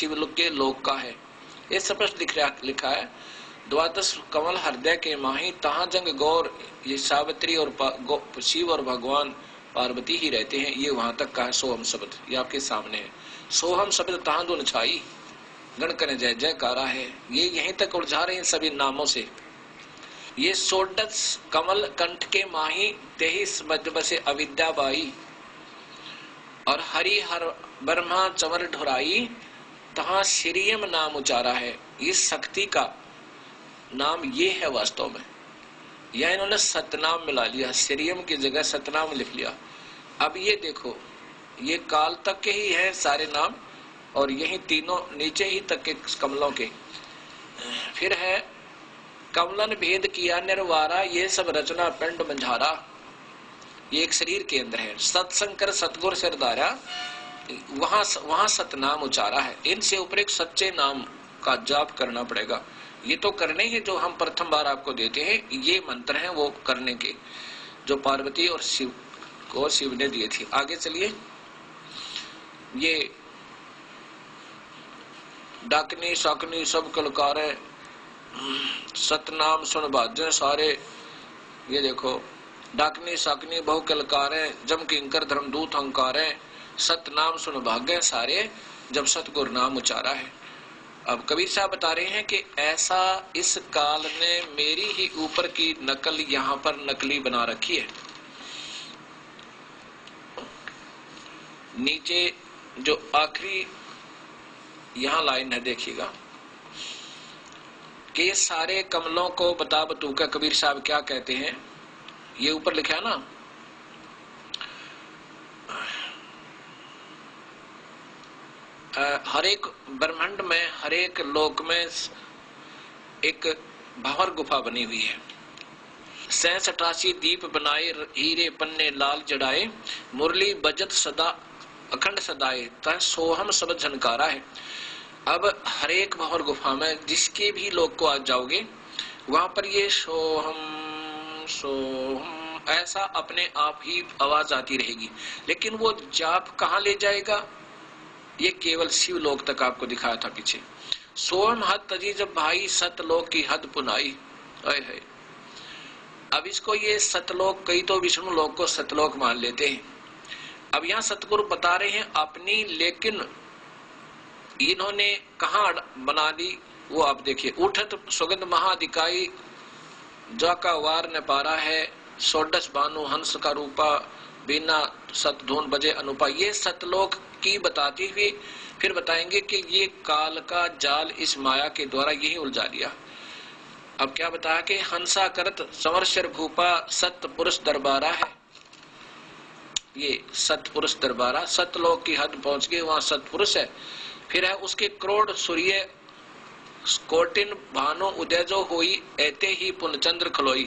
शिवलोक के लोक का है। ये स्पष्ट लिखा है। द्वादश कमल हृदय के माही तहाँ जंग गौर, ये सावित्री और शिव और भगवान पार्वती ही रहते हैं। ये वहां तक का है सोहम शब्द, ये आपके सामने है। सोहम शब्द तहाँ दुन छाई, गण करे जय जयकारा है। ये यहीं तक उलझा रहे हैं सभी नामों से। ये सोडस कमल कंठ के माही तेहिस मध्य बसे अविद्या बाई, और हरि हर ब्रह्मा चमर ढुराई तहाँ श्रीयम नाम उचारा है। इस शक्ति का नाम ये है वास्तव में, या इन्होंने सतनाम मिला लिया, श्रीयम की जगह सतनाम लिख लिया। अब ये देखो, ये काल तक के ही है सारे नाम, और यही तीनों नीचे ही तक के कमलों के। फिर है कमलन भेद किया निर्वारा, ये सब रचना पिंड मंझारा, ये एक शरीर के अंदर है। सत्संकर सतगुर सिरदारा, वहां सतनाम उचारा है। इनसे ऊपर एक सच्चे नाम का जाप करना पड़ेगा। ये तो करने ही जो हम प्रथम बार आपको देते हैं, ये मंत्र हैं वो करने के, जो पार्वती और शिव ने दिए थे। आगे चलिए। ये डाकनी शाकनी सब कलकारे, सतनाम सुन बाजे सारे। ये देखो, डाकनी शाकनी बहु कलकारे, जम किंकर धर्मदूत हंकारे, सतनाम सुन भाग्य सारे, जब सतगुर नाम उचारा है। अब कबीर साहब बता रहे हैं कि ऐसा इस काल ने मेरी ही ऊपर की नकल यहाँ पर नकली बना रखी है। नीचे जो आखिरी यहाँ लाइन है देखिएगा, कि सारे कमलों को बता बतू का कबीर साहब क्या कहते हैं। ये ऊपर लिखा है ना, हर एक ब्रह्मांड में, हर एक लोक में एक भंवर गुफा बनी हुई है। 87 दीप बनाए, हीरे पन्ने लाल जड़ाए, मुरली बजत सदा अखंड सदाए, तह सोहम शब्द झनकारा है। अब हर एक भंवर गुफा में जिसके भी लोक को आज जाओगे, वहां पर ये सोहम सोहम ऐसा अपने आप ही आवाज आती रहेगी। लेकिन वो जाप कहाँ ले जाएगा, ये केवल शिव लोक तक आपको दिखाया था पीछे। सोहम हद तजी जब भाई सतलोक की हद पुनाई, है। अब इसको ये सतलोक, कई तो विष्णु लोक को सतलोक मान लेते हैं। अब यहाँ सतगुरु बता रहे हैं अपनी, लेकिन इन्होंने कहा बना दी वो आप देखिए। उठत सुगंध महादिकाई, जाका वार ने पारा है, सोडस बानु हंस का रूपा, बिना सतधून बजे अनुपा। ये सतलोक की बताती हुई फिर बताएंगे कि ये काल का जाल इस माया के द्वारा यही उलझा लिया। अब क्या बताया कि हंसा करत समरशर भूपा, सत पुरुष दरबारा है। ये सतपुरुष दरबारा, सतलोक की हद पहुंच गए, वहां सतपुरुष है। फिर है उसके करोड़ सूर्य कोटिन भानो उदय जो हुई, ऐते ही पुनचंद्र खलोई।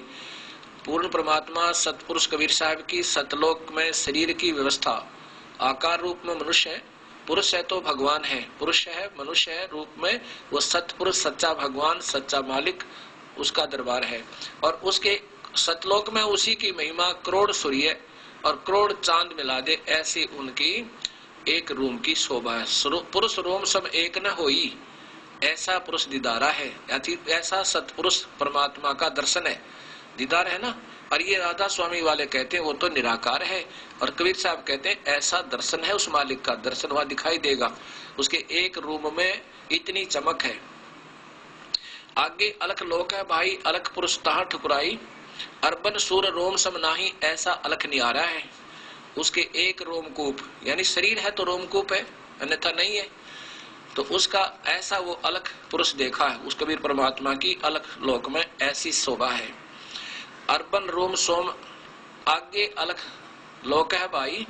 पूर्ण परमात्मा सतपुरुष कबीर साहब की सतलोक में शरीर की व्यवस्था, आकार रूप में मनुष्य है, पुरुष है तो भगवान है, पुरुष है मनुष्य है रूप में, वो सतपुरुष सच्चा भगवान सच्चा मालिक उसका दरबार है। और उसके सतलोक में उसी की महिमा करोड़ सूर्य और करोड़ चांद मिला दे, ऐसी उनकी एक रूम की शोभा है। पुरुष रोम सब एक न होई, ऐसा पुरुष दीदारा है। ऐसा सतपुरुष परमात्मा का दर्शन है, दीदार है ना। और ये राधा स्वामी वाले कहते हैं वो तो निराकार है, और कबीर साहब कहते हैं ऐसा दर्शन है उस मालिक का, दर्शन वहां दिखाई देगा। उसके एक रूम में इतनी चमक है। आगे अलख लोक है भाई, अलख पुरुष तहा ठुकराई, अर्बन सूर रोम सम नाही, ऐसा अलख नियारा है। उसके एक रोमकूप, यानी शरीर है तो रोमकूप है, अन्यथा नहीं है। तो उसका ऐसा वो अलख पुरुष देखा है, उस कबीर परमात्मा की अलख लोक में ऐसी शोभा है। अर्बन रोम सोम, आगे अलख लोक है भाई,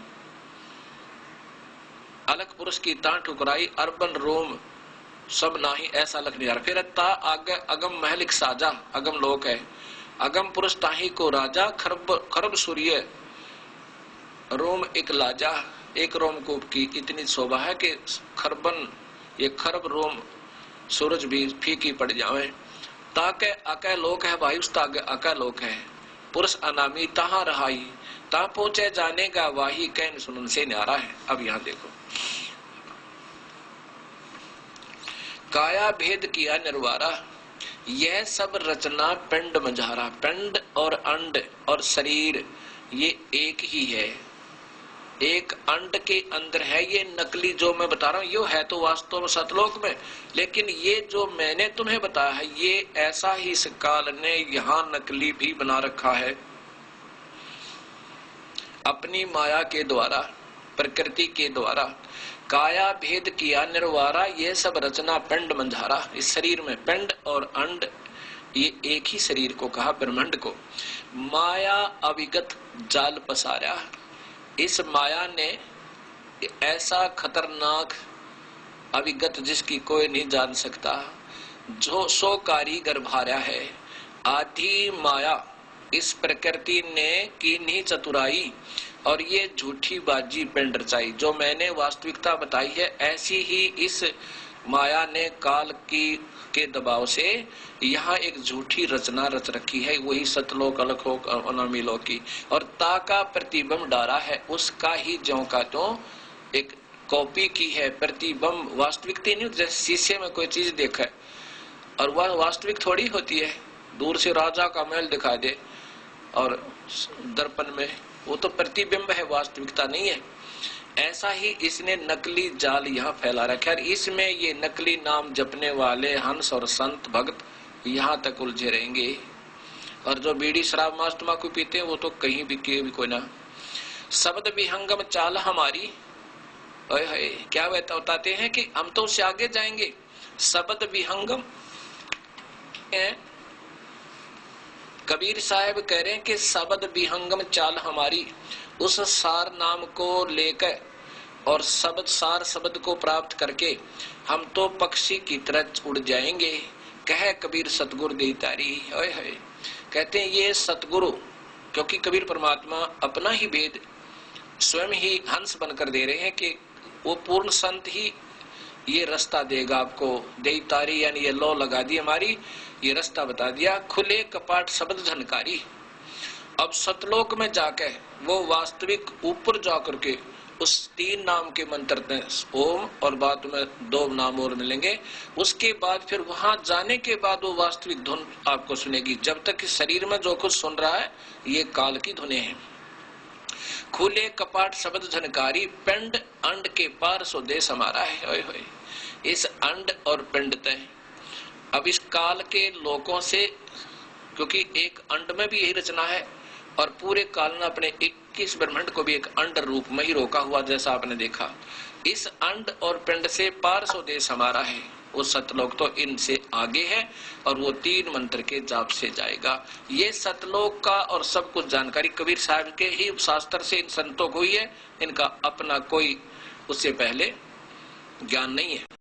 अलख पुरुष की ता ठुकराई, अर्बन रोम सब नाही, ऐसा अलख नियारा। फिर ता आगे अगम महलिक साजा, अगम लोक है, अगम पुरुष ताही को राजा, खरब सूर्य रोम एक लाजा। एक रोमकूप की इतनी शोभा है कि खरबन, ये खरब रोम सूरज भी फीकी पड़ जावे। ताके अकै लोक है भाई, उस ताके अकै लोक है, पुरुष अनामी तहा रहाई, ता पहुंचे जाने का वाही कहन सुनन से न्यारा है। अब यहाँ देखो, काया भेद किया निर्वारा, यह सब रचना पिंड मझारा। पिंड और अंड और शरीर ये एक ही है, एक अंड के अंदर है। ये नकली जो मैं बता रहा हूं ये है तो वास्तव में सतलोक में, लेकिन ये जो मैंने तुम्हें बताया है ये ऐसा ही इस काल ने यहां नकली भी बना रखा है अपनी माया के द्वारा, प्रकृति के द्वारा। काया भेद किया निर्वारा, ये सब रचना पिंड मंझारा। इस शरीर में पिंड और अंड ये एक ही शरीर को कहा, ब्रह्मांड को। माया अविगत जाल पसारा, इस माया ने ऐसा खतरनाक अविगत जिसकी कोई नहीं जान सकता, जो सो कारीगर भार्या है। आधी माया इस प्रकृति ने की नहीं चतुराई, और ये झूठी बाजी पिंड रचाई। जो मैंने वास्तविकता बताई है ऐसी ही इस माया ने काल की के दबाव से यहाँ एक झूठी रचना रच रखी है, वही सतलोक अलखलोक अनामी लोक की। और ता का प्रतिबिंब डारा है, उसका ही ज्यों का त्यों एक कॉपी की है। प्रतिबिंब वास्तविकता नहीं, जैसे शीशे में कोई चीज देखा है और वह वास्तविक थोड़ी होती है। दूर से राजा का महल दिखा दे और दर्पण में, वो तो प्रतिबिंब है, वास्तविकता नहीं है। ऐसा ही इसने नकली जाल यहाँ फैला रखा है। इसमें ये नकली नाम जपने वाले हंस और संत भक्त यहाँ तक उलझे रहेंगे, और जो बीड़ी शराब मांस तंबाकू पीते हैं वो तो कहीं भी कोई ना। शब्द विहंगम चाल हमारी, क्या बताते हैं कि हम तो उससे आगे जाएंगे। शब्द विहंगम है, कबीर साहब कह रहे हैं कि शब्द विहंगम चाल हमारी, उस सार नाम को लेकर और शब्द सार शब्द को प्राप्त करके हम तो पक्षी की तरह उड़ जाएंगे। कह कबीर सतगुरु दे तारी, कहते हैं ये सतगुरु, क्योंकि कबीर परमात्मा अपना ही भेद स्वयं ही हंस बनकर दे रहे हैं कि वो पूर्ण संत ही ये रास्ता देगा आपको। दे तारी यानी ये लो लगा दी हमारी, ये रास्ता बता दिया। खुले कपाट शब्द झनकारी, अब सतलोक में जाके वो वास्तविक ऊपर जाकर के उस तीन नाम के मंत्र ओम और बाद में दो नाम और मिलेंगे, उसके बाद फिर वहां जाने के बाद वो वास्तविक धुन आपको सुनेगी। जब तक इस शरीर में जो कुछ सुन रहा है ये काल की धुनें हैं। खुले कपाट शब्द झनकारी, पिंड अंड के पार स्वदेश हमारा है। ओए होए, इस अंड और पिंड तय अब इस काल के लोगों से, क्योंकि एक अंड में भी यही रचना है और पूरे काल ने अपने 21 ब्रह्मांड को भी एक अंड रूप में ही रोका हुआ, जैसा आपने देखा। इस अंड और पिंड से पार स्वदेश हमारा है, वो सतलोक तो इनसे आगे है और वो तीन मंत्र के जाप से जाएगा। ये सतलोक का और सब कुछ जानकारी कबीर साहब के ही शास्त्र से इन संतों को ही है, इनका अपना कोई उससे पहले ज्ञान नहीं है।